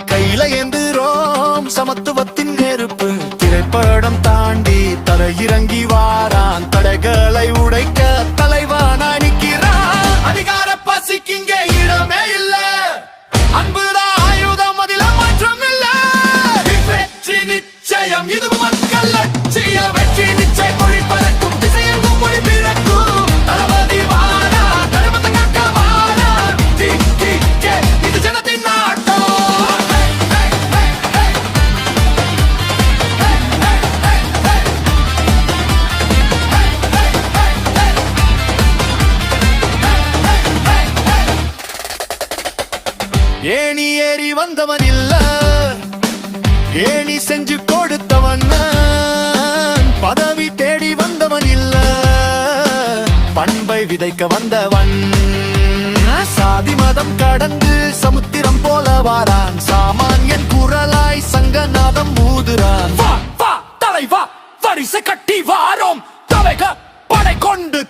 கையில ஏந்துரோம் சமத்துவத்தின் நெருப்பு. திரைப்படம் தாண்டி தரையிறங்கி வாரான், தடைகளை உடைக்க தலைவானாய் நிற்கிறான். அதிகார பசிக்கு இங்கே இடமே இல்ல, அன்புதான் ஆயுதம், அதில மாற்றம் இல்ல. வெற்றி நிச்சயம், இது மக்கள் லட்சிய வெற்றி நிச்சயம். மொழி பறக்கும் திசையெங்கும் மொழி பிறக்கும். தளபதி வாரா, தர்மத்தை காக்க வாரா. இது ஜனத்தின் நாட்டம். ஏணி ஏறி வந்தவன் இல்ல, ஏணி செஞ்சு கொடுத்தவன். பதவி தேடி வந்தவன் இல்ல, பண்பை விதைக்க வந்தவன். சாதி மதம் கடந்து சமுத்திரம் போல வாரான், சாமானியன் குரலாய் சங்கநாதம் ஊதுறான். வா வா தலைவா, வரிசை கட்டி வாரோம், தலைக படை கொண்டு